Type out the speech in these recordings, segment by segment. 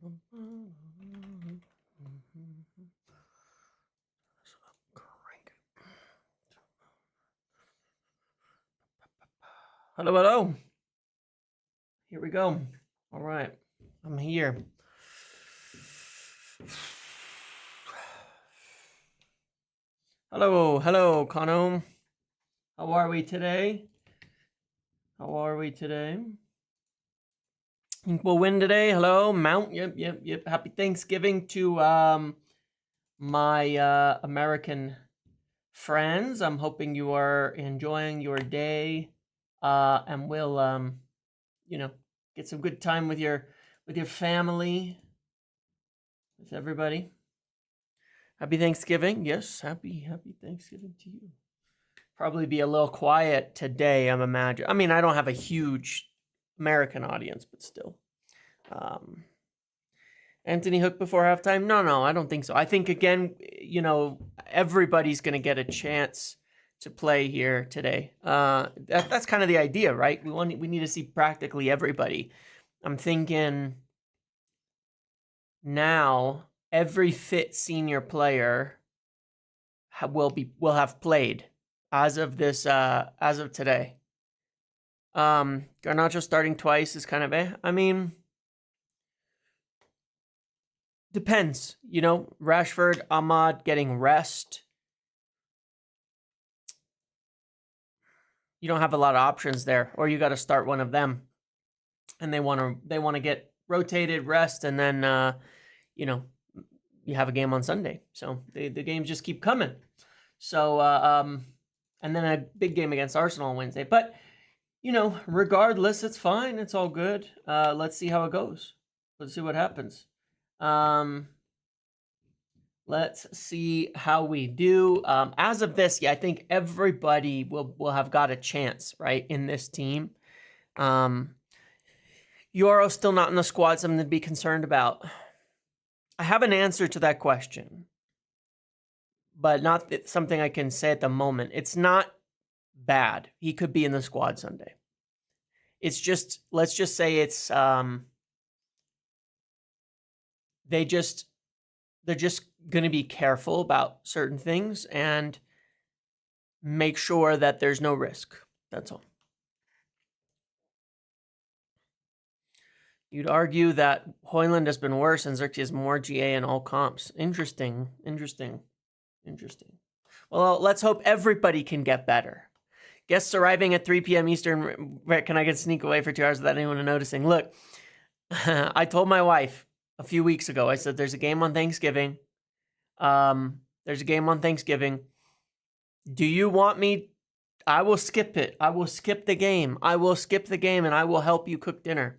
Hello, hello. Here we go. All right, I'm here. Hello, hello, Kano. How are we today? How are we today? Think we'll win today. Hello, Mount. Yep. Happy Thanksgiving to my American friends. I'm hoping you are enjoying your day, and will get some good time with your family, with everybody. Happy Thanksgiving. Yes, happy Thanksgiving to you. Probably be a little quiet today, I'm imagining. I mean, I don't have a huge American audience, but still. Anthony Hook before halftime? No, I don't think so. I think, again, everybody's going to get a chance to play here today. That's kind of the idea, right? We need to see practically everybody. I'm thinking now every fit senior player will have played as of today. Garnacho starting twice is kind of I mean, depends. Rashford, Ahmad getting rest. You don't have a lot of options there, or you got to start one of them, and they want to get rotated, rest, and then you have a game on Sunday. So the games just keep coming. So and then a big game against Arsenal on Wednesday. But regardless, it's fine. It's all good. Let's see how it goes. Let's see what happens. Let's see how we do. As of this, I think everybody will have got a chance, right, in this team. Euro still not in the squad, something to be concerned about. I have an answer to that question, but not something I can say at the moment. It's not bad. He could be in the squad Sunday. It's just, let's just say it's they're just going to be careful about certain things and make sure that there's no risk. That's all. You'd argue that Højlund has been worse and Xerxes has more GA in all comps. Interesting. Well, let's hope everybody can get better. Guests arriving at 3 p.m. Eastern. Can I get sneak away for 2 hours without anyone noticing? Look, I told my wife a few weeks ago, I said, there's a game on Thanksgiving. There's a game on Thanksgiving. Do you want me? I will skip it. I will skip the game. And I will help you cook dinner.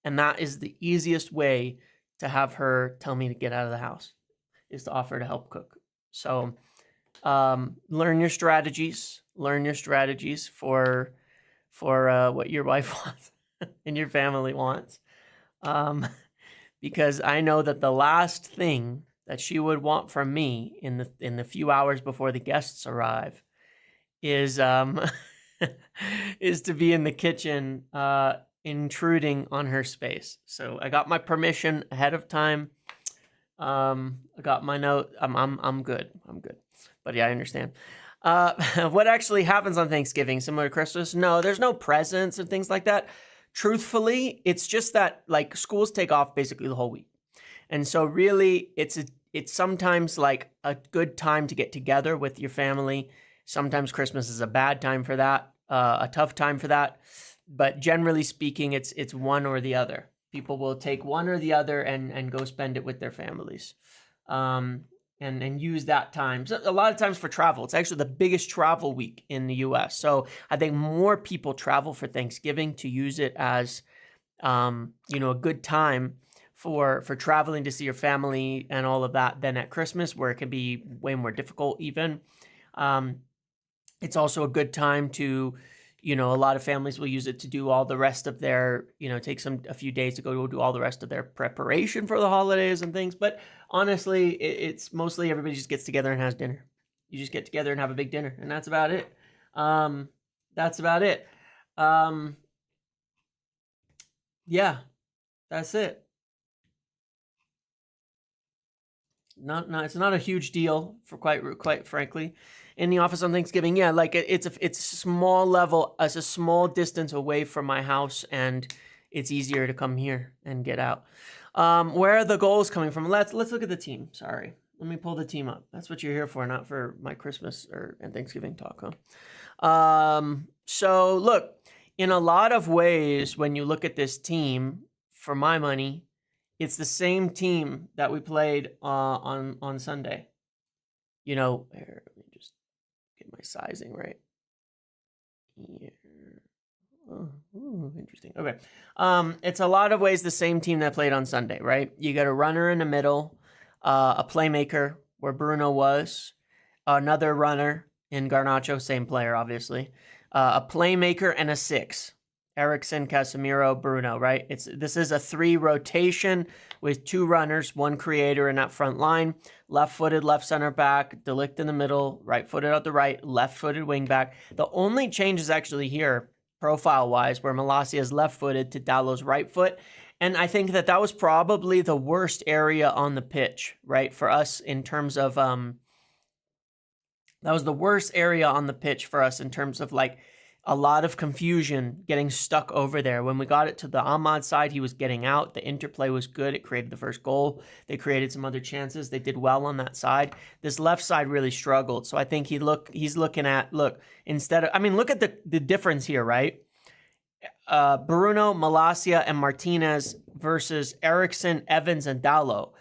And that is the easiest way to have her tell me to get out of the house, is to offer to help cook. So learn your strategies. Learn your strategies for what your wife wants and your family wants. Because I know that the last thing that she would want from me in the few hours before the guests arrive is is to be in the kitchen intruding on her space. So I got my permission ahead of time. I got my note. I'm good. But yeah, I understand. What actually happens on Thanksgiving, similar to Christmas? No, there's no presents and things like that. Truthfully, it's just that like schools take off basically the whole week. And so really it's sometimes like a good time to get together with your family. Sometimes Christmas is a bad time for that, a tough time for that. But generally speaking, it's one or the other. People will take one or the other and go spend it with their families. And use that time. So a lot of times for travel. It's actually the biggest travel week in the US. So I think more people travel for Thanksgiving to use it as a good time for traveling to see your family and all of that than at Christmas, where it can be way more difficult even. It's also a good time to, a lot of families will use it to do all the rest of their, take a few days to go do all the rest of their preparation for the holidays and things. But honestly, it's mostly everybody just gets together and has dinner. You just get together and have a big dinner, and that's about it. Yeah, that's it. it's not a huge deal for quite frankly. In the office on Thanksgiving, yeah, like it's a small level, it's a small distance away from my house, and it's easier to come here and get out. Where are the goals coming from? Let's look at the team. Sorry, let me pull the team up. That's what you're here for, not for my Christmas and Thanksgiving talk, huh? So look, in a lot of ways, when you look at this team, for my money, it's the same team that we played on Sunday. You know, here, let me just get my sizing right. Here. Oh, ooh, interesting. Okay. It's a lot of ways the same team that played on Sunday, right? You got a runner in the middle, a playmaker where Bruno was, another runner in Garnacho, same player, obviously, a playmaker and a 6. Eriksen, Casemiro, Bruno, right? This is a 3 rotation with 2 runners, 1 creator in that front line. Left-footed left center back, De Ligt in the middle, right-footed at the right, left-footed wing back. The only change is actually here, profile-wise, where Malacia is left-footed to Dallow's right foot. And I think that was probably the worst area on the pitch, right, for us in terms of that was the worst area on the pitch for us in terms of like a lot of confusion getting stuck over there. When we got it to the Ahmad side, he was getting out. The interplay was good. It created the first goal. They created some other chances. They did well on that side. This left side really struggled. So I think he's looking at, look at the difference here, right? Bruno, Malacia, and Martinez versus Eriksen, Evans, and Dalot.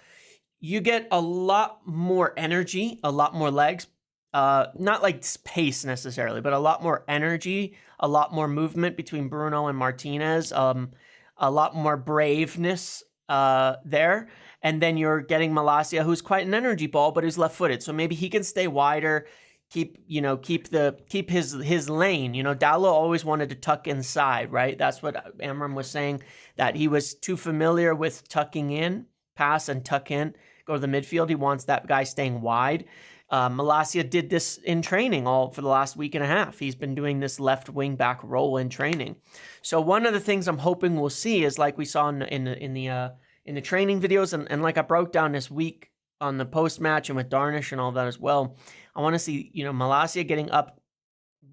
You get a lot more energy, a lot more legs. Not like pace necessarily, but a lot more energy, a lot more movement between Bruno and Martinez, a lot more braveness there. And then you're getting Malacia, who's quite an energy ball, but who's left-footed. So maybe he can stay wider, keep his lane. You know, Dalot always wanted to tuck inside, right? That's what Amorim was saying, that he was too familiar with tucking in, pass and tuck in, go to the midfield. He wants that guy staying wide. Malacia did this in training all for the last week and a half. He's been doing this left wing back role in training. So one of the things I'm hoping we'll see is like we saw in the training videos and like I broke down this week on the post match and with Darnish and all that as well. I want to see, you know, Malacia getting up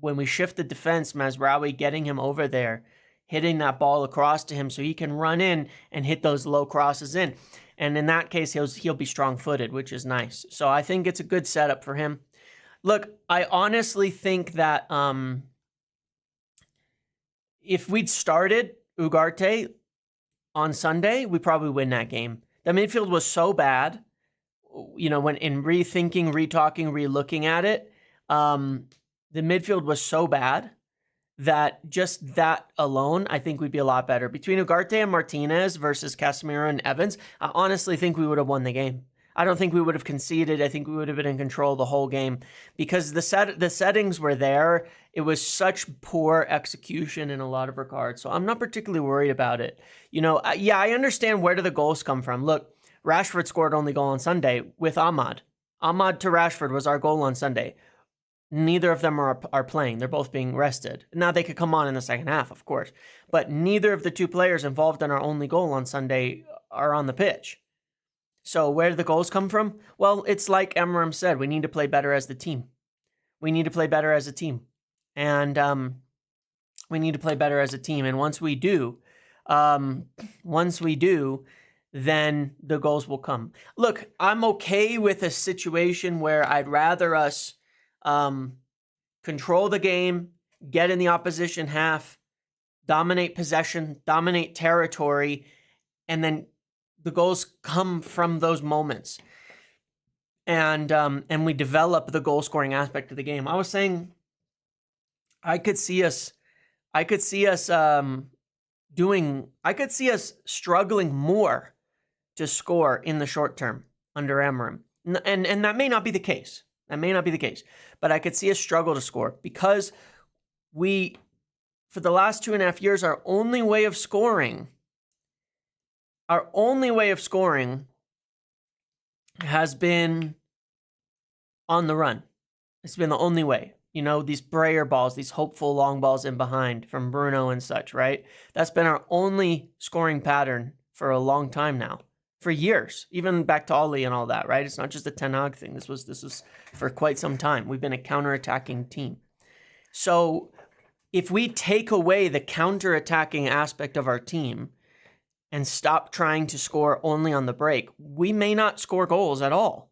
when we shift the defense, Mazraoui getting him over there, hitting that ball across to him so he can run in and hit those low crosses in. And in that case, he'll be strong-footed, which is nice. So I think it's a good setup for him. Look, I honestly think that if we'd started Ugarte on Sunday, we probably win that game. The midfield was so bad, you know, when in rethinking, retalking, relooking at it, the midfield was so bad that just that alone, I think we'd be a lot better. Between Ugarte and Martinez versus Casemiro and Evans, I honestly think we would have won the game. I don't think we would have conceded. I think we would have been in control the whole game because the settings were there. It was such poor execution in a lot of regards. So I'm not particularly worried about it. You know, yeah, I understand where do the goals come from. Look, Rashford scored only goal on Sunday with Ahmad. Ahmad to Rashford was our goal on Sunday. Neither of them are playing. They're both being rested. Now, they could come on in the second half, of course. But neither of the 2 players involved in our only goal on Sunday are on the pitch. So where do the goals come from? Well, it's like Amorim said, we need to play better as the team. We need to play better as a team. And we need to play better as a team. And once we do, then the goals will come. Look, I'm okay with a situation where I'd rather us control the game, get in the opposition half, dominate possession, dominate territory, and then the goals come from those moments. And we develop the goal scoring aspect of the game. I was saying I could see us struggling more to score in the short term under Amorim. And that may not be the case. But I could see us struggle to score because for the last 2.5 years, our only way of scoring has been on the run. It's been the only way. You know, these brayer balls, these hopeful long balls in behind from Bruno and such, right? That's been our only scoring pattern for a long time now. for years, even back to Ollie and all that, right? It's not just a Ten Hag thing. This was for quite some time. We've been a counter-attacking team. So if we take away the counter-attacking aspect of our team and stop trying to score only on the break, we may not score goals at all.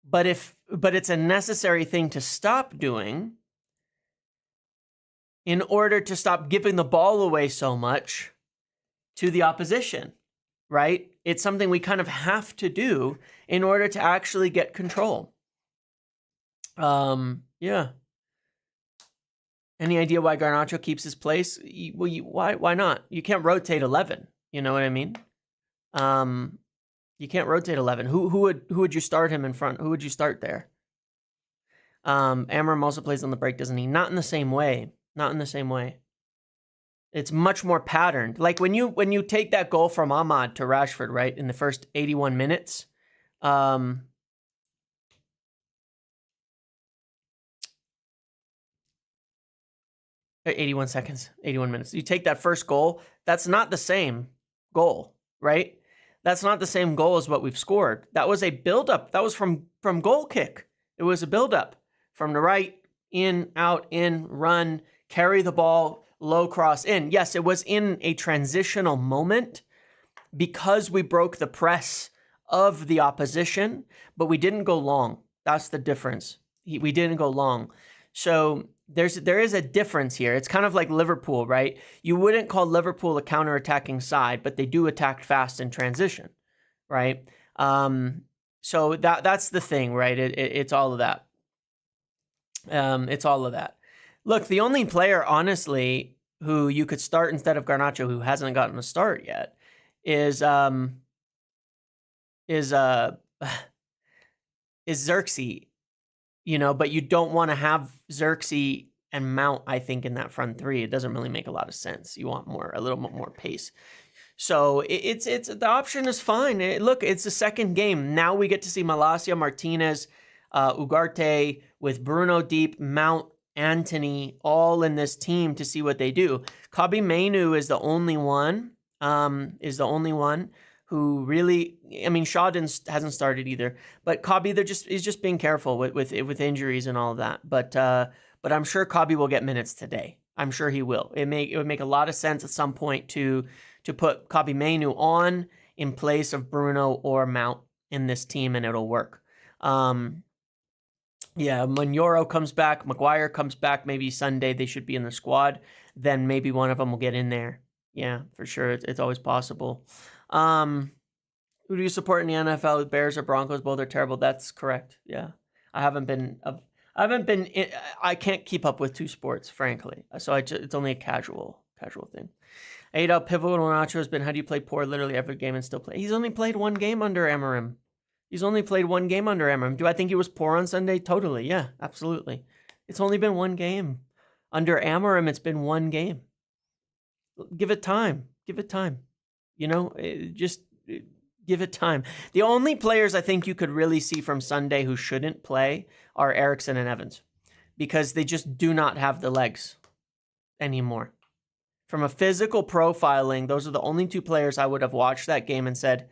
But it's a necessary thing to stop doing in order to stop giving the ball away so much to the opposition, right? It's something we kind of have to do in order to actually get control. Yeah. Any idea why Garnacho keeps his place? Why not? You can't rotate 11. You know what I mean? You can't rotate 11. Who would you start him in front? Who would you start there? Amorim also plays on the break, doesn't he? Not in the same way. Not in the same way. It's much more patterned. Like when you take that goal from Ahmad to Rashford, right, in the first 81 minutes, 81 seconds, 81 minutes. You take that first goal, that's not the same goal, right? That's not the same goal as what we've scored. That was a build-up. That was from goal kick. It was a build-up from the right, in, out, in, run, carry the ball, low cross in. Yes, it was in a transitional moment because we broke the press of the opposition, but we didn't go long. That's the difference. We didn't go long. So there is a difference here. It's kind of like Liverpool, right? You wouldn't call Liverpool a counter-attacking side, but they do attack fast in transition, right? So that's the thing, right? It's all of that. It's all of that. Look, the only player, honestly, who you could start instead of Garnacho, who hasn't gotten a start yet, is Xerxes. You know, but you don't want to have Xerxes and Mount, I think, in that front three. It doesn't really make a lot of sense. You want a little bit more pace. So it's the option is fine. Look, it's the second game. Now we get to see Malacia, Martinez, Ugarte with Bruno deep, Mount, Anthony, all in this team to see what they do. Kobbie Mainoo is the only one. Who really, I mean, Shaw hasn't started either, but Kobbie, he's just being careful with injuries and all of that. But I'm sure Kobbie will get minutes today. I'm sure he will. It would make a lot of sense at some point to put Kobbie Mainoo on in place of Bruno or Mount in this team, and it'll work. Yeah, Manyoro comes back, Maguire comes back. Maybe Sunday they should be in the squad. Then maybe one of them will get in there. Yeah, for sure. It's always possible. Who do you support in the NFL? Bears or Broncos? Both are terrible. That's correct. Yeah. I can't keep up with two sports, frankly. So it's only a casual thing. Adel pivotal Nacho has been, how do you play poor literally every game and still play? He's only played one game under Amorim. Do I think he was poor on Sunday? Totally. Yeah, absolutely. It's only been one game. Under Amorim, it's been one game. Give it time. You know, just give it time. The only players I think you could really see from Sunday who shouldn't play are Eriksen and Evans, because they just do not have the legs anymore. From a physical profiling, those are the only two players I would have watched that game and said,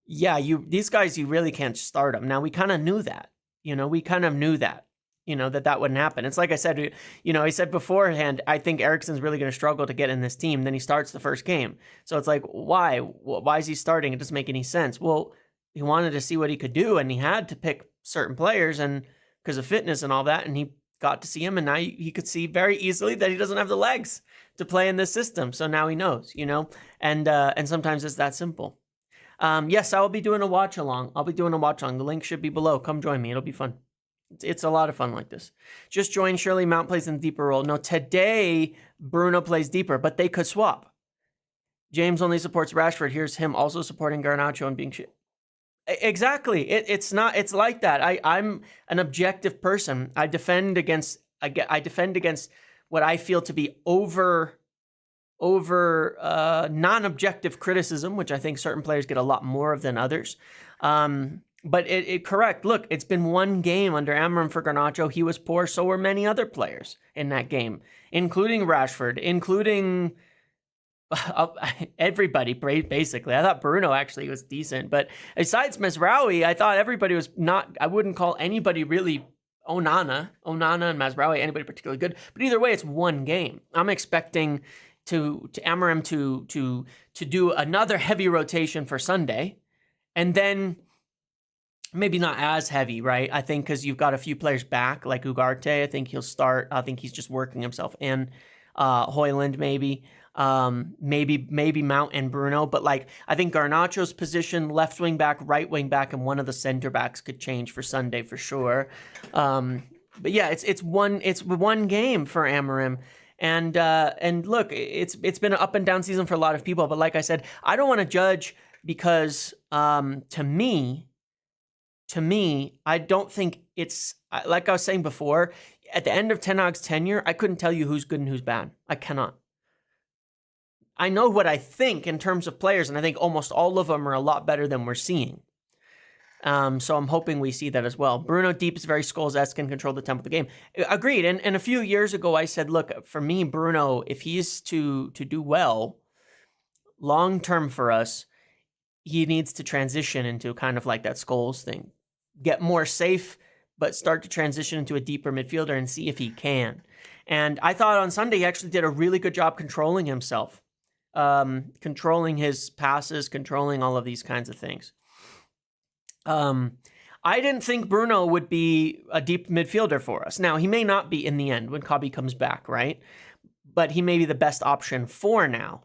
yeah, these guys, you really can't start them. Now, we kind of knew that. That wouldn't happen. It's like I said, I said beforehand, I think Eriksen's really going to struggle to get in this team. Then he starts the first game. So it's like, why? Why is he starting? It doesn't make any sense. Well, he wanted to see what he could do, and he had to pick certain players and because of fitness and all that, and he got to see him, and now he could see very easily that he doesn't have the legs to play in this system. So now he knows, and sometimes it's that simple. Yes, I will be doing a watch along. The link should be below. Come join me. It'll be fun. It's a lot of fun like this. Just join Shirley. Mount plays in the deeper role. No, today Bruno plays deeper, but they could swap. James only supports Rashford. Here's him also supporting Garnacho and being shit. Exactly. It's not. It's like that. I'm an objective person. I defend against what I feel to be over non-objective criticism, which I think certain players get a lot more of than others. But correct. Look, it's been one game under Amorim for Garnacho. He was poor. So were many other players in that game, including Rashford, including everybody basically. I thought Bruno actually was decent, but besides Mazraoui, I thought everybody was not. I wouldn't call anybody really Onana and Mazraoui anybody particularly good. But either way, it's one game. I'm expecting to Amorim to do another heavy rotation for Sunday, and then maybe not as heavy, right? I think because you've got a few players back, like Ugarte. I think he'll start. I think he's just working himself in. Højlund maybe. Maybe Mount and Bruno, but like I think Garnacho's position, left wing back, right wing back, and one of the center backs could change for Sunday for sure. But yeah, it's one game for Amorim, and look, it's been an up and down season for a lot of people. But like I said, I don't want to judge because to me, I don't think it's like I was saying before. At the end of Ten Hag's tenure, I couldn't tell you who's good and who's bad. I cannot. I know what I think in terms of players, and I think almost all of them are a lot better than we're seeing. So I'm hoping we see that as well. Bruno deep is very Scholes-esque and control the tempo of the game. Agreed. And a few years ago, I said, look, for me, Bruno, if he's to do well, long-term for us, he needs to transition into kind of like that Scholes thing. Get more safe, but start to transition into a deeper midfielder and see if he can. And I thought on Sunday, he actually did a really good job controlling himself. Controlling his passes, controlling all of these kinds of things. I didn't think Bruno would be a deep midfielder for us. Now, he may not be in the end when Kabi comes back, right? But he may be the best option for now.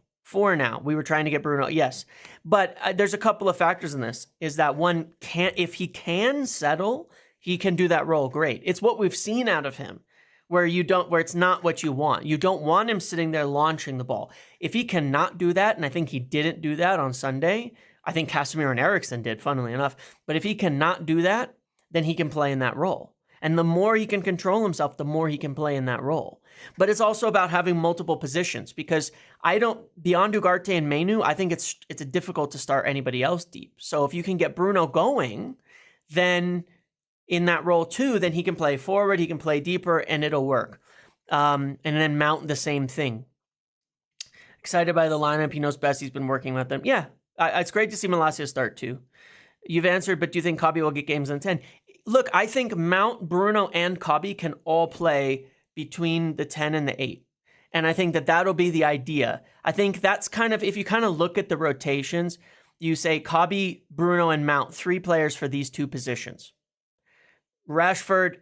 We were trying to get Bruno, yes. But there's a couple of factors in this. Is that one, if he can settle, he can do that role great. It's what we've seen out of him. Where it's not what you want. You don't want him sitting there launching the ball. If he cannot do that, and I think he didn't do that on Sunday, I think Casemiro and Eriksen did, funnily enough. But if he cannot do that, then he can play in that role. And the more he can control himself, the more he can play in that role. But it's also about having multiple positions because beyond Ugarte and Menu, I think it's difficult to start anybody else deep. So if you can get Bruno going, then in that role too, then he can play forward, he can play deeper, and it'll work. And then Mount the same thing. Excited by the lineup. He knows best. He's been working with them. Yeah, it's great to see Malacia start too. You've answered, but do you think Kabi will get games in 10? Look, I think Mount, Bruno, and Kabi can all play between the 10 and the 8. And I think that'll be the idea. I think that's kind of, if you kind of look at the rotations, you say Kabi, Bruno, and Mount, 3 players for these 2 positions. Rashford,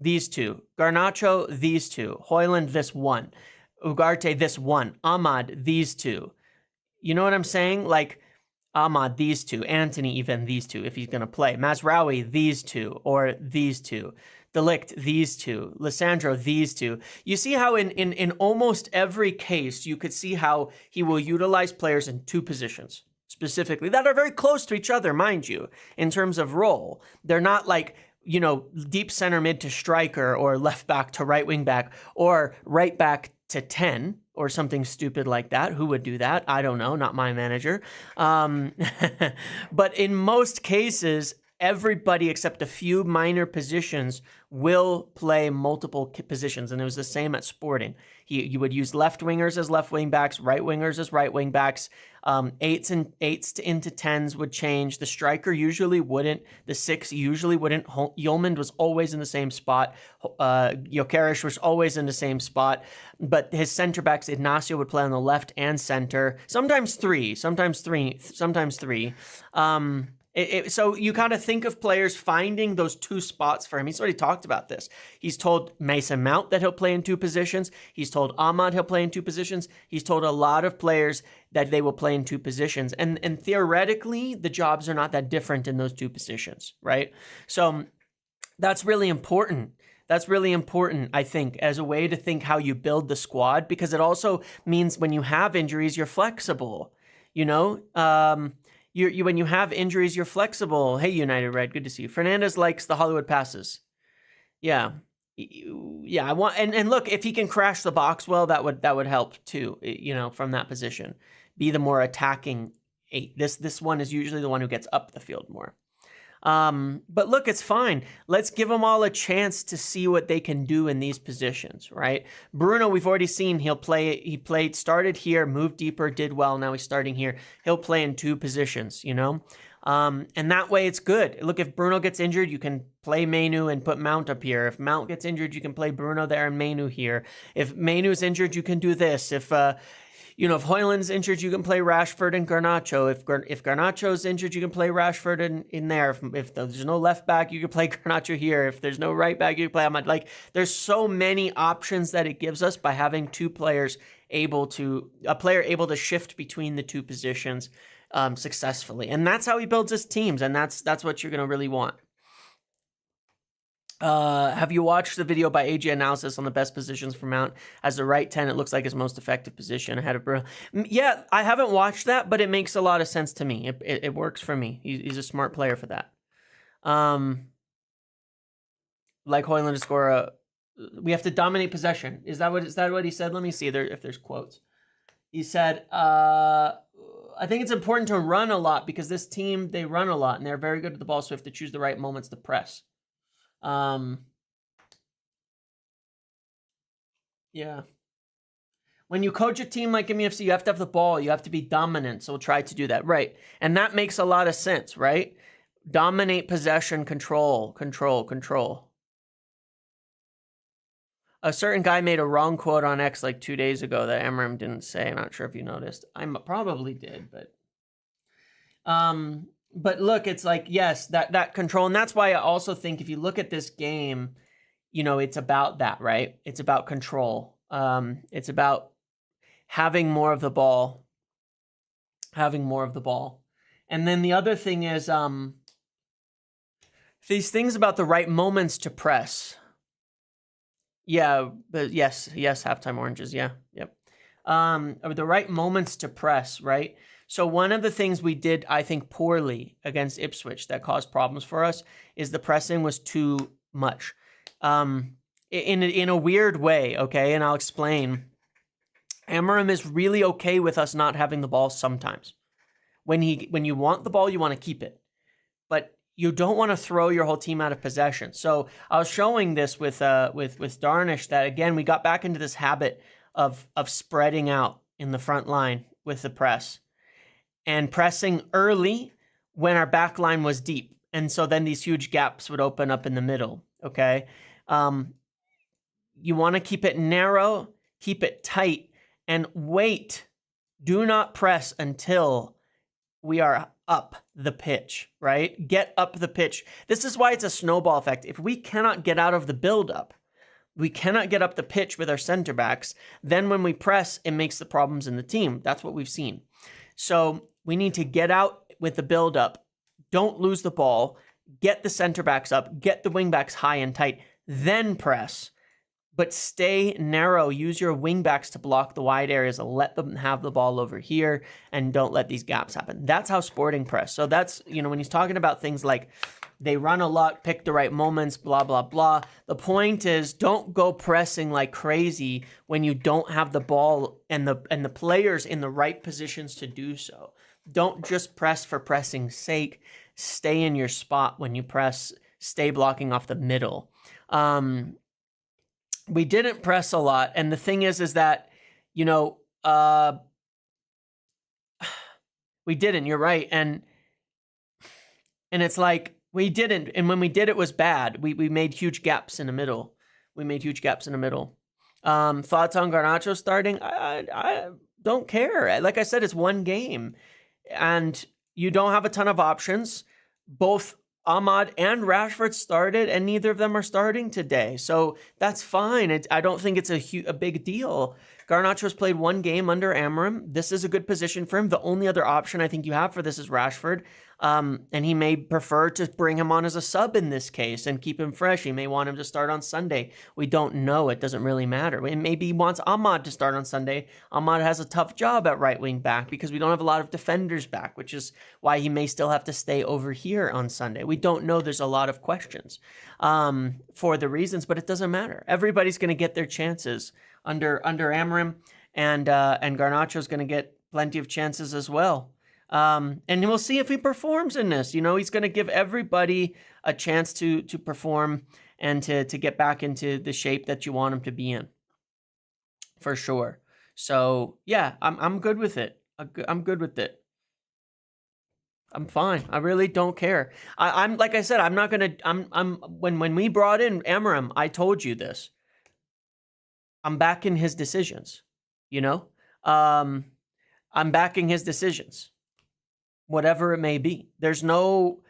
these 2. Garnacho, these 2. Højlund, this 1. Ugarte, this 1. Ahmad, these 2. You know what I'm saying? Like, Ahmad, these 2. Antony, even these 2, if he's going to play. Mazraoui, these 2. Or these 2. De Ligt, these 2. Lissandro, these 2. You see how in almost every case, you could see how he will utilize players in 2 positions, specifically, that are very close to each other, mind you, in terms of role. They're not like, deep center mid to striker or left back to right wing back or right back to 10 or something stupid like that. Who would do that? I don't know. Not my manager. But in most cases, everybody except a few minor positions will play multiple positions. And it was the same at Sporting. You would use left wingers as left wing backs, right wingers as right wing backs. 8s into 10s would change. The striker usually wouldn't. The 6 usually wouldn't. Yeoman was always in the same spot. Gyökeres was always in the same spot. But his center backs, Ignacio would play on the left and center. Sometimes three. So you kind of think of players finding those 2 spots for him. He's already talked about this. He's told Mason Mount that he'll play in 2 positions. He's told Ahmad he'll play in 2 positions. He's told a lot of players that they will play in 2 positions. And theoretically, the jobs are not that different in those 2 positions, right? So that's really important. That's really important, I think, as a way to think how you build the squad, because it also means when you have injuries, you're flexible, when you have injuries, you're flexible. Hey, United Red, good to see you. Fernandez likes the Hollywood passes. Yeah. I want, and look, if he can crash the box well, that would help too, from that position. Be the more attacking 8. This one is usually the one who gets up the field more. But look, it's fine. Let's give them all a chance to see what they can do in these positions, right? Bruno, we've already seen started here, moved deeper, did well. Now he's starting here. He'll play in 2 positions, you know? And that way it's good. Look, if Bruno gets injured, you can play Mainu and put Mount up here. If Mount gets injured, you can play Bruno there and Mainu here. If Mainu's injured, you can do this. If Højlund's injured, you can play Rashford and Garnacho. If Garnacho's injured, you can play Rashford in there. If there's no left back, you can play Garnacho here. If there's no right back, you can play Ahmad. Like, there's so many options that it gives us by having a player able to shift between the 2 positions successfully. And that's how he builds his teams, and that's what you're going to really want. Have you watched the video by AJ Analysis on the best positions for Mount? As the right 10, it looks like his most effective position ahead of Bruno. Yeah, I haven't watched that, but it makes a lot of sense to me. It works for me. He's a smart player for that. Like Højlund to score we have to dominate possession. Is that what he said? Let me see if there's quotes. He said, I think it's important to run a lot because this team, they run a lot and they're very good with the ball, so we have to choose the right moments to press. Yeah. When you coach a team like MUFC, you have to have the ball. You have to be dominant, so we'll try to do that. Right. And that makes a lot of sense, right? Dominate possession, control. A certain guy made a wrong quote on X like 2 days ago that Amorim didn't say. I'm not sure if you noticed. I probably did, but look, it's like, yes, that control. And that's why I also think if you look at this game, it's about that, right? It's about control. It's about having more of the ball. And then the other thing is these things about the right moments to press. Yeah, but yes, halftime oranges. Yeah, yep. The right moments to press, right? So one of the things we did, I think, poorly against Ipswich that caused problems for us is the pressing was too much. In a weird way, okay? And I'll explain. Amorim is really okay with us not having the ball sometimes. When you want the ball, you want to keep it. But you don't want to throw your whole team out of possession. So I was showing this with Darnish that, again, we got back into this habit of spreading out in the front line with the press and pressing early when our back line was deep. And so then these huge gaps would open up in the middle, okay? You want to keep it narrow, keep it tight, and wait. Do not press until we are up the pitch, right? Get up the pitch. This is why it's a snowball effect. If we cannot get out of the build-up, we cannot get up the pitch with our center backs, then when we press, it makes the problems in the team. That's what we've seen. So we need to get out with the build-up. Don't lose the ball. Get the center backs up. Get the wing backs high and tight. Then press. But stay narrow. Use your wing backs to block the wide areas and let them have the ball over here and don't let these gaps happen. That's how Sporting press. So that's, when he's talking about things like they run a lot, pick the right moments, blah, blah, blah. The point is don't go pressing like crazy when you don't have the ball and the players in the right positions to do so. Don't just press for pressing's sake. Stay in your spot when you press. Stay blocking off the middle. We didn't press a lot. And the thing is that, we didn't, you're right. And it's like, we didn't. And when we did, it was bad. We made huge gaps in the middle. Thoughts on Garnacho starting? I don't care. Like I said, it's one game. And you don't have a ton of options. Both Ahmad and Rashford started, and neither of them are starting today. So that's fine. I don't think it's a big deal. Garnacho's played one game under Amorim. This is a good position for him. The only other option I think you have for this is Rashford. And he may prefer to bring him on as a sub in this case and keep him fresh. He may want him to start on Sunday. We don't know. It doesn't really matter. Maybe he wants Ahmad to start on Sunday. Ahmad has a tough job at right wing back because we don't have a lot of defenders back, which is why he may still have to stay over here on Sunday. We don't know. There's a lot of questions for the reasons, but it doesn't matter. Everybody's going to get their chances under Amorim, and Garnacho's going to get plenty of chances as well. And we'll see if he performs in this. He's going to give everybody a chance to perform and to get back into the shape that you want him to be in, for sure. So yeah, I'm good with it. I'm good with it. I'm fine. I really don't care. I'm like I said, I'm not gonna. When we brought in Amorim, I told you this. I'm backing his decisions. I'm backing his decisions, whatever it may be. There's no,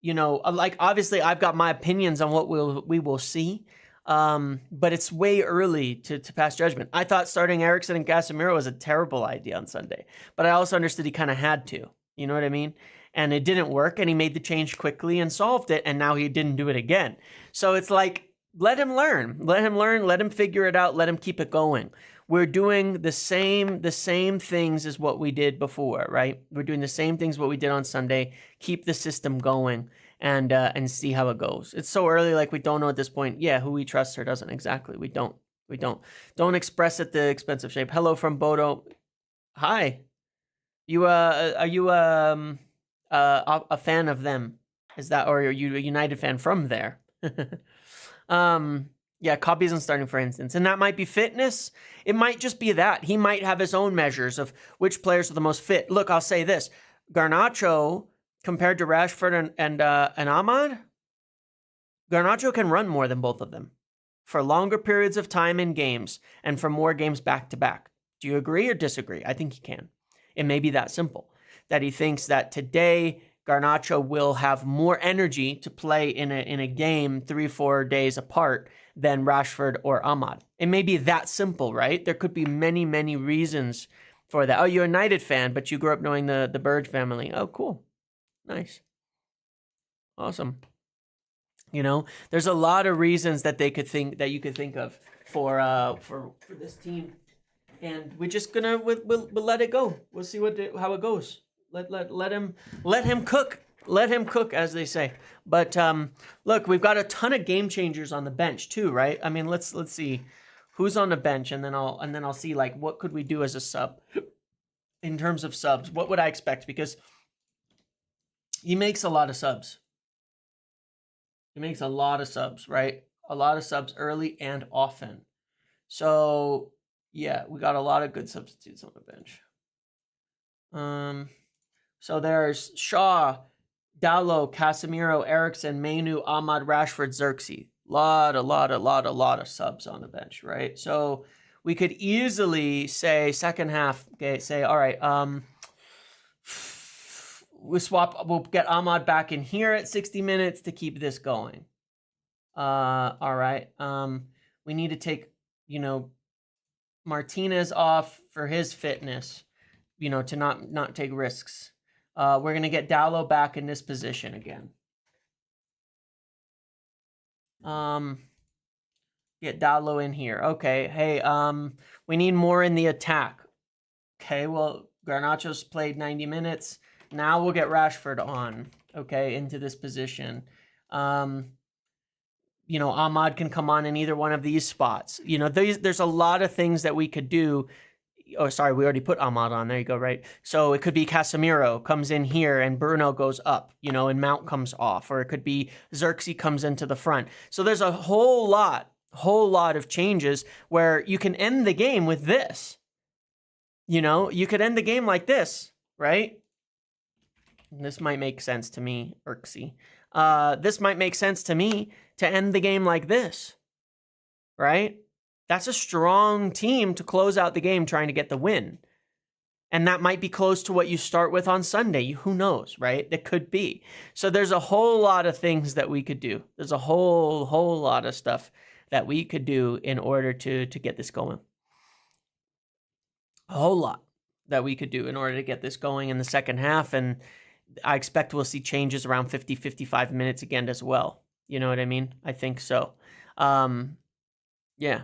like obviously I've got my opinions on what we will see, but it's way early to pass judgment. I thought starting Eriksen and Casemiro was a terrible idea on Sunday, but I also understood he kind of had to. You know what I mean? And it didn't work, and he made the change quickly and solved it, and now he didn't do it again. So it's like, let him learn, let him figure it out, let him keep it going. We're doing the same things as what we did before, right? We're doing the same things what we did on Sunday. Keep the system going and see how it goes. It's so early, like we don't know at this point, who we trust or doesn't. Exactly, we don't. Don't express at the expense of shape. Hello from Bodo. Hi. Are you a fan of them? Is that, or are you a United fan from there? Yeah, Copy isn't starting, for instance, and that might be fitness. It might just be that he might have his own measures of which players are the most fit. Look, I'll say this: Garnacho compared to Rashford and Ahmad, Garnacho can run more than both of them for longer periods of time in games and for more games back to back. Do you agree or disagree? I think he can. It may be that simple, that he thinks that today Garnacho will have more energy to play in a game 3-4 days apart than Rashford or Ahmad. It may be that simple, right? There could be many, many reasons for that. Oh, you're a United fan, but you grew up knowing the Burge family. Oh, cool. Nice. Awesome. There's a lot of reasons that you could think of for this team. And we're just gonna we'll let it go. We'll see how it goes. Let him cook. Let him cook, as they say. But look, we've got a ton of game changers on the bench too, right? I mean, let's see who's on the bench, and then I'll see like what could we do as a sub in terms of subs. What would I expect? Because he makes a lot of subs. He makes a lot of subs, right? A lot of subs early and often. So yeah, we got a lot of good substitutes on the bench. So there's Shaw, Dalot, Casemiro, Eriksen, Mainu, Ahmad, Rashford, Xerxes. Lot of subs on the bench, right? So we could easily say second half, okay, say, all right, we'll get Ahmad back in here at 60 minutes to keep this going. All right. We need to take, Martinez off for his fitness, to not take risks. We're going to get Dalot back in this position again. Get Dalot in here. Okay. Hey, we need more in the attack. Okay, well, Garnacho's played 90 minutes. Now we'll get Rashford on, okay, into this position. Ahmad can come on in either one of these spots. There's a lot of things that we could do. Oh, sorry, we already put Ahmad on. There you go, right? So it could be Casemiro comes in here and Bruno goes up, and Mount comes off. Or it could be Xerxes comes into the front. So there's a whole lot of changes where you can end the game with this. You could end the game like this, right? This might make sense to me, Xerxes. This might make sense to me to end the game like this, right? That's a strong team to close out the game trying to get the win. And that might be close to what you start with on Sunday. Who knows, right? It could be. So there's a whole lot of things that we could do. There's a whole lot of stuff that we could do in order to get this going. A whole lot that we could do in order to get this going in the second half. And I expect we'll see changes around 50, 55 minutes again as well. You know what I mean? I think so. Yeah.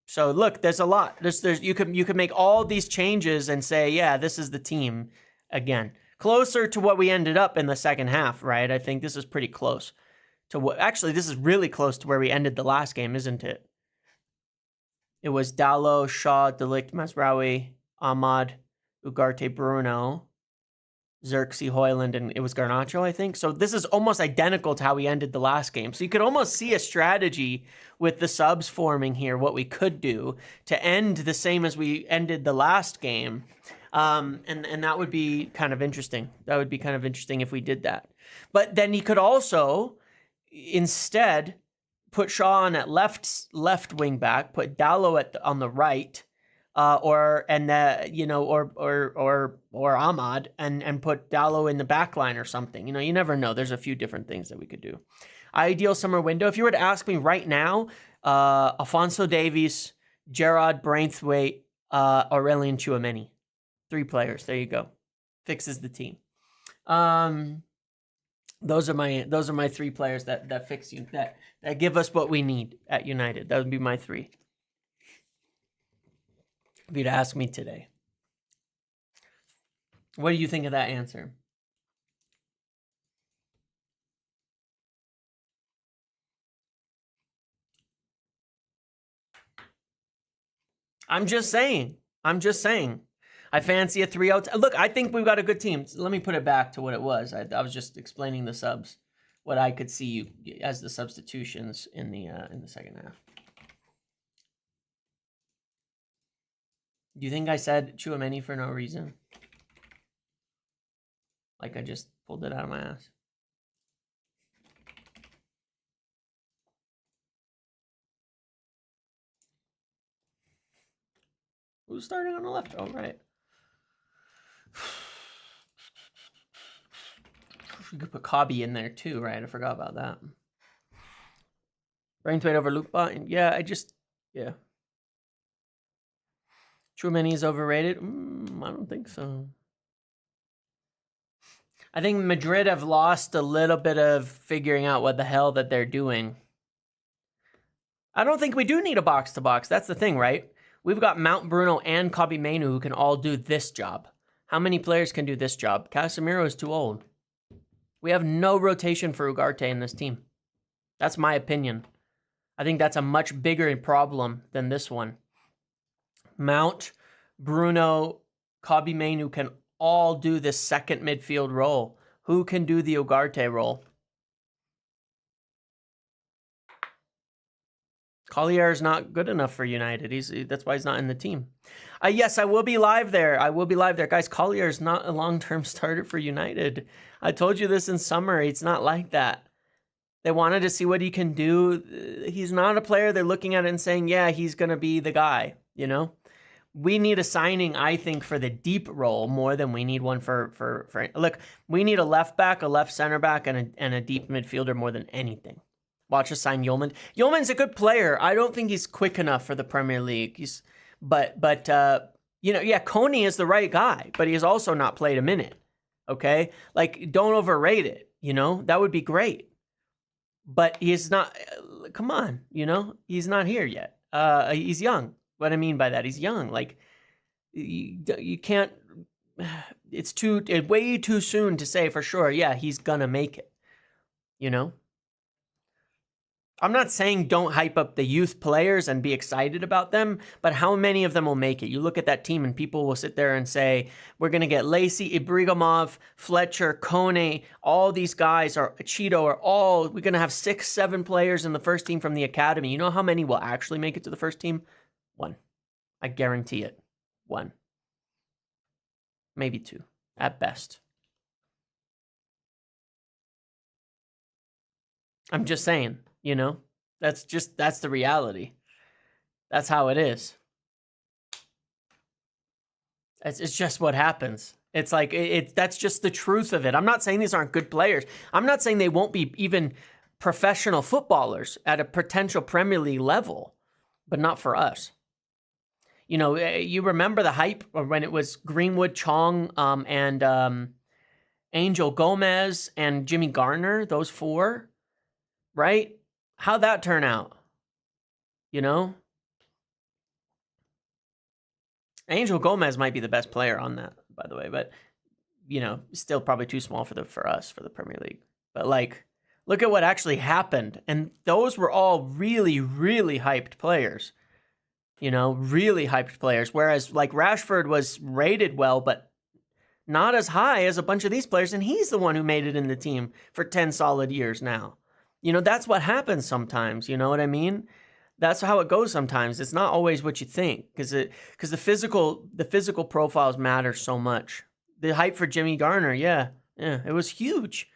So look, there's a lot. There's you could make all these changes and say, yeah, this is the team again. Closer to what we ended up in the second half, right? I think this is pretty close to what. Actually, this is really close to where we ended the last game, isn't it? It was Dalot, Shaw, De Ligt, Mazraoui, Ahmad, Ugarte, Bruno. Xerxes, Hoyland, and it was Garnacho, I think. So this is almost identical to how we ended the last game. So you could almost see a strategy with the subs forming here, what we could do to end the same as we ended the last game. And that would be kind of interesting. That would be kind of interesting if we did that. But then he could also instead put Shaw on at left wing back, put Dallo on the right, or Ahmad and put Dallo in the back line or something. You know, you never know. There's a few different things that we could do. Ideal summer window. If you were to ask me right now, Alphonso Davies, Gerard Braithwaite, Aurelien Tchouameni. 3 players. There you go. Fixes the team. Those are my 3 players that fix you, that give us what we need at United. That would be my 3. If you'd ask me today. What do you think of that answer? I'm just saying. I fancy a 3-0. Look, I think we've got a good team. Let me put it back to what it was. I was just explaining the subs, what I could see as the substitutions in the second half. Do you think I said Tchouameni for no reason? Like I just pulled it out of my ass. Who's starting on the left? Oh, right. We could put Cobby in there too, right? I forgot about that. Braithwaite over Luke Bot. Yeah, yeah. Tchouameni is overrated? I don't think so. I think Madrid have lost a little bit of figuring out what the hell that they're doing. I don't think we do need a box-to-box. That's the thing, right? We've got Mount Bruno and Cobby Mainu who can all do this job. How many players can do this job? Casemiro is too old. We have no rotation for Ugarte in this team. That's my opinion. I think that's a much bigger problem than this one. Mount, Bruno, Cobby Mainu can all do this second midfield role. Who can do the Ugarte role? Collier is not good enough for United. That's why he's not in the team. Yes, I will be live there. Guys, Collier is not a long-term starter for United. I told you this in summer. It's not like that. They wanted to see what he can do. He's not a player they're looking at and saying, yeah, he's going to be the guy, you know? We need a signing, I think, for the deep role more than we need one for look, we need a left back, a left center back, and a deep midfielder more than anything. Watch us sign Yeoman. Yeoman's a good player. I don't think he's quick enough for the Premier League. Coney is the right guy, but he has also not played a minute. Okay? Like, don't overrate it, you know? That would be great. But he's not, come on, you know? He's not here yet. He's young. What I mean by that, he's young. Like, you can't, it's way too soon to say for sure, yeah, he's gonna make it, you know? I'm not saying don't hype up the youth players and be excited about them, but how many of them will make it? You look at that team and people will sit there and say, we're going to get Lacey, Ibrahimov, Fletcher, Kone, all these guys are Cheeto we're going to have 6-7 players in the first team from the academy. You know how many will actually make it to the first team? 1. I guarantee it. 1. Maybe 2 at best. I'm just saying. You know, that's the reality. That's how it is. It's just what happens. It's like, that's just the truth of it. I'm not saying these aren't good players. I'm not saying they won't be even professional footballers at a potential Premier League level, but not for us. You know, you remember the hype when it was Greenwood, Chong, and Angel Gomez and Jimmy Garner, those 4, right? How'd that turn out? You know? Angel Gomez might be the best player on that, by the way, but, you know, still probably too small for us, for the Premier League. But, like, look at what actually happened. And those were all really, really hyped players. You know, really hyped players. Whereas, like, Rashford was rated well, but not as high as a bunch of these players, and he's the one who made it in the team for 10 solid years now. That's what happens sometimes, you know what I mean? That's how it goes sometimes. It's not always what you think, because the physical profiles matter so much. The hype for Jimmy Garner, yeah, it was huge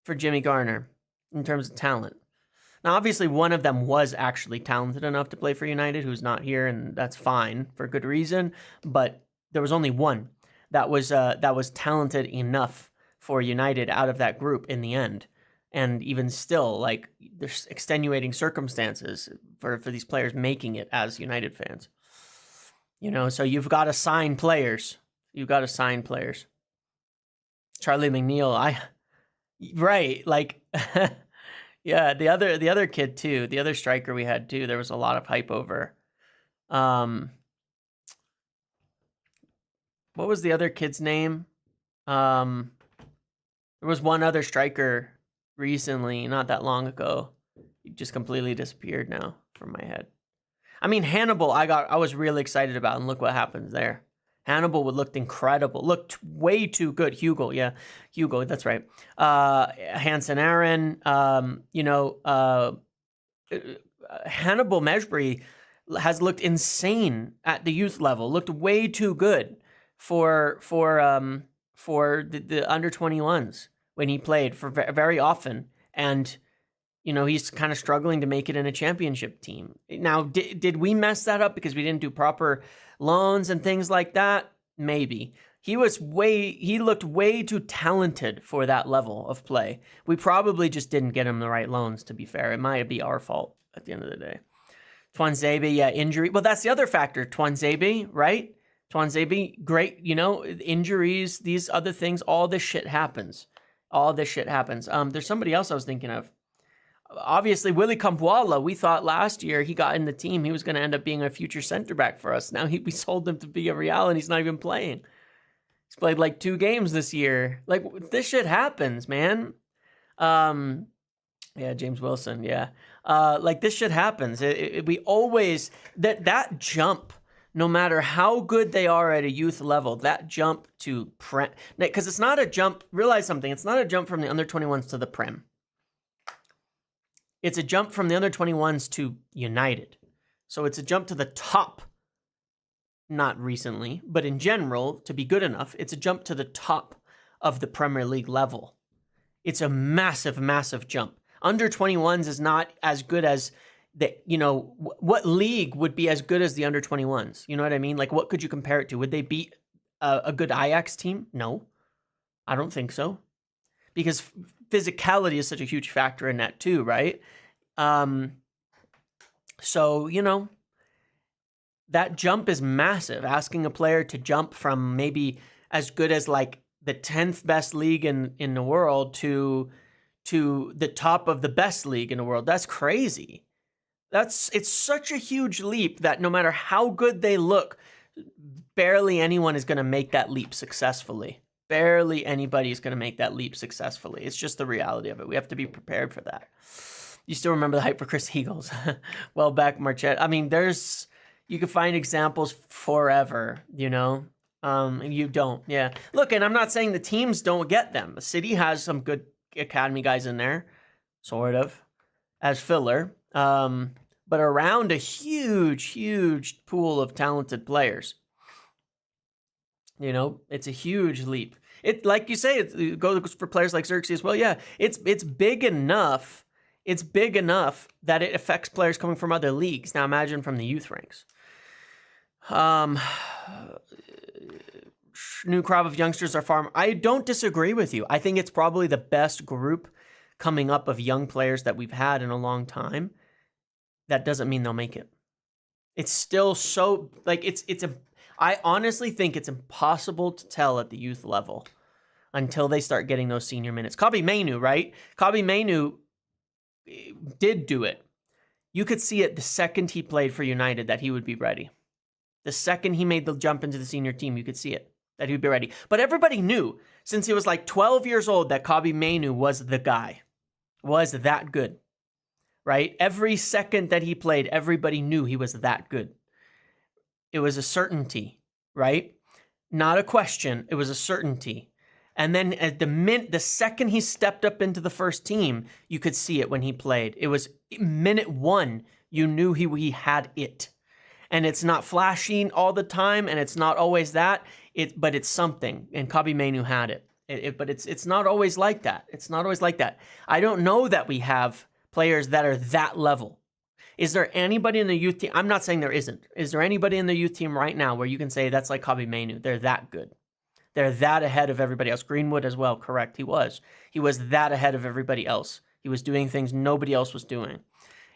for Jimmy Garner in terms of talent. Now, obviously, one of them was actually talented enough to play for United, who's not here, and that's fine for good reason. But there was only one that was talented enough for United out of that group in the end. And even still, like, there's extenuating circumstances for these players making it as United fans. So you've got to sign players. Charlie McNeil, right, like, yeah, the other kid too, the other striker we had too, there was a lot of hype over. What was the other kid's name? There was one other striker recently, not that long ago. He just completely disappeared now from my head. I mean, Hannibal, I was really excited about, and look what happens there. Hannibal looked incredible. Looked way too good. Hugo, that's right. Hansen Aaron, Hannibal Mejbri has looked insane at the youth level. Looked way too good for the under 21s when he played for very often, and he's kind of struggling to make it in a championship team. Now, did we mess that up because we didn't do proper loans and things like that? Maybe. He looked way too talented for that level of play. We probably just didn't get him the right loans, to be fair. It might be our fault at the end of the day. Tuanzebe, yeah, injury. Well, that's the other factor. Tuanzebe, right? Tuanzebe, great, injuries, these other things, all this shit happens. There's somebody else I was thinking of. Obviously, Willy Kampuala, we thought last year he got in the team, he was going to end up being a future center back for us. Now we sold him to be a Real, and he's not even playing. He's played like 2 games this year. Like, this shit happens, man. Yeah, James Wilson, yeah. Like, this shit happens. We always, that jump, no matter how good they are at a youth level, that jump to Prem, because it's not a jump, realize something, it's not a jump from the under 21s to the Prem. It's a jump from the under 21s to United. So it's a jump to the top. Not recently, but in general, to be good enough, it's a jump to the top of the Premier League level. It's a massive, massive jump. Under 21s is not as good as what league would be as good as the under 21s? You know what I mean? Like, what could you compare it to? Would they beat a good Ajax team? No, I don't think so. Because physicality is such a huge factor in that too, right? So, that jump is massive. Asking a player to jump from maybe as good as like the 10th best league in the world to the top of the best league in the world, that's crazy. It's such a huge leap that no matter how good they look, barely anyone is going to make that leap successfully. Barely anybody is going to make that leap successfully. It's just the reality of it. We have to be prepared for that. You still remember the hype for Chris Eagles? Well, back Marchette. I mean, you can find examples forever, and you don't. Yeah. Look, and I'm not saying the teams don't get them. The City has some good academy guys in there, sort of, as filler. But around a huge, huge pool of talented players. It's a huge leap. It, like you say, it goes for players like Xerxes. Well, yeah, it's big enough. It's big enough that it affects players coming from other leagues. Now imagine from the youth ranks. New crop of youngsters are far. I don't disagree with you. I think it's probably the best group coming up of young players that we've had in a long time. That doesn't mean they'll make it. It's still so like I honestly think it's impossible to tell at the youth level until they start getting those senior minutes. Kobbie Mainoo, right? Kobbie Mainoo did do it. You could see it the second he played for United that he would be ready. The second he made the jump into the senior team, you could see it, that he would be ready. But everybody knew, since he was like 12 years old, that Kobbie Mainoo was the guy, was that good, right? Every second that he played, everybody knew he was that good. It was a certainty, right? not a question. It was a certainty. And then at the second he stepped up into the first team, you could see it when he played. It was minute 1, you knew he had it. And it's not flashing all the time, and it's not always that. But it's something. And Kabi Mainu had it. But it's not always like that. It's not always like that. I don't know that we have players that are that level. Is there anybody in the youth team? I'm not saying there isn't. Is there anybody in the youth team right now where you can say that's like Kabi Mainu? They're that good. They're that ahead of everybody else. Greenwood as well, correct. He was that ahead of everybody else. He was doing things nobody else was doing.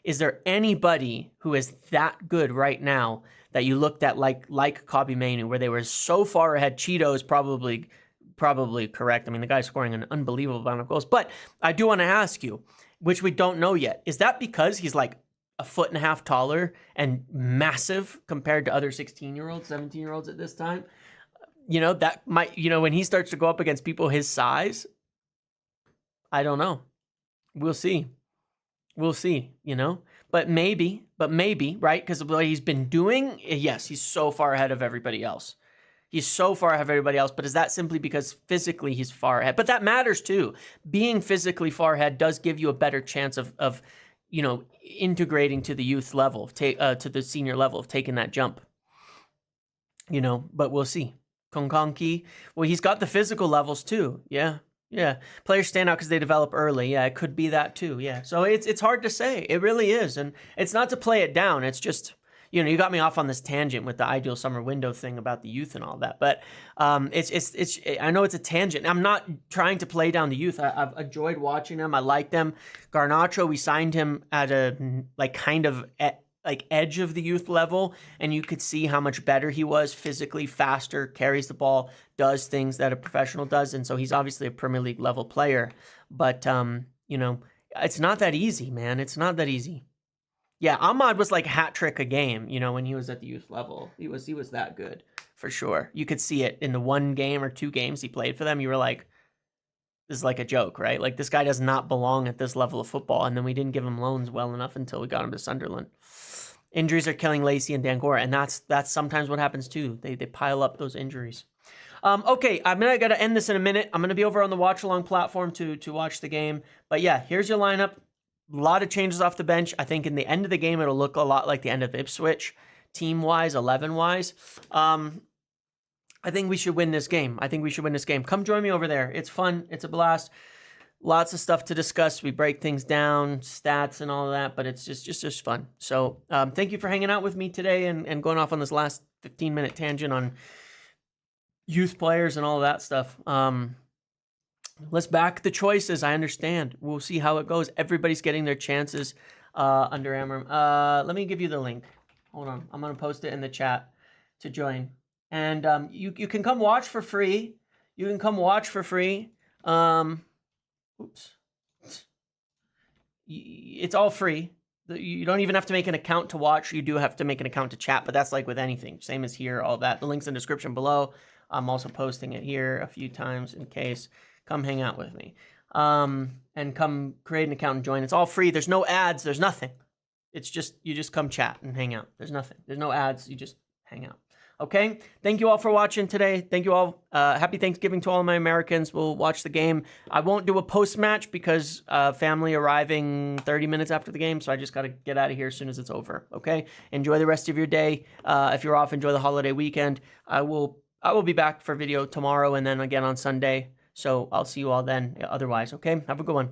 Is there anybody who is that good right now that you looked at like Kabi Mainu, where they were so far ahead? Cheeto is probably correct. I mean, the guy's scoring an unbelievable amount of goals. But I do want to ask you, which we don't know yet, is that because he's like a 1.5 feet taller and massive compared to other 16-year-olds, 17-year-olds at this time? You know, that might, you know, when he starts to go up against people his size, I don't know. We'll see. We'll see, you know, but maybe, right? Because of what he's been doing, yes, he's so far ahead of everybody else. He's so far ahead of everybody else, but is that simply because physically he's far ahead? But that matters too. Being physically far ahead does give you a better chance of you know, integrating to the youth level, to the senior level, of taking that jump. You know, but we'll see. Konkanki, well, he's got the physical levels too. Yeah. Players stand out because they develop early. Yeah, it could be that too. Yeah. So it's hard to say. It really is. And it's not to play it down. It's just, you know, you got me off on this tangent with the ideal summer window thing about the youth and all that. But it's I know it's a tangent. I'm not trying to play down the youth. I've enjoyed watching them. I like them. Garnacho, we signed him at a like kind of like edge of the youth level, and you could see how much better he was physically, faster, carries the ball, does things that a professional does. And so he's obviously a Premier League level player, but you know, it's not that easy, man. It's not that easy. Yeah, Ahmad was like hat trick a game, you know, when he was at the youth level. He was that good for sure. You could see it in the 1 game or 2 games he played for them. You were like, this is like a joke, right? Like, this guy does not belong at this level of football. And then we didn't give him loans well enough until we got him to Sunderland. Injuries are killing Lacey and Dangora, and that's sometimes what happens too. They pile up those injuries. Okay, I got to end this in a minute. I'm going to be over on the watch along platform to watch the game. But yeah, here's your lineup. A lot of changes off the bench. I think in the end of the game, it'll look a lot like the end of Ipswich, team-wise, 11-wise. I think we should win this game. Come join me over there. It's fun. It's a blast. Lots of stuff to discuss. We break things down, stats and all of that, but it's just fun. So thank you for hanging out with me today and going off on this last 15-minute tangent on youth players and all of that stuff. Let's back the choices. I understand. We'll see how it goes. Everybody's getting their chances under Amorim. Let me give you the link. Hold on. I'm going to post it in the chat to join. And you can come watch for free. Oops. It's all free. You don't even have to make an account to watch. You do have to make an account to chat, but that's like with anything. Same as here, all that. The link's in the description below. I'm also posting it here a few times in case. Come hang out with me. And come create an account and join. It's all free. There's no ads. There's nothing. It's just, you just come chat and hang out. There's nothing. There's no ads. You just hang out. Okay, thank you all for watching today. Thank you all. Happy Thanksgiving to all my Americans. We'll watch the game. I won't do a post-match because family arriving 30 minutes after the game, so I just got to get out of here as soon as it's over. Okay, enjoy the rest of your day. If you're off, enjoy the holiday weekend. I will be back for video tomorrow and then again on Sunday. So I'll see you all then. Otherwise, okay, have a good one.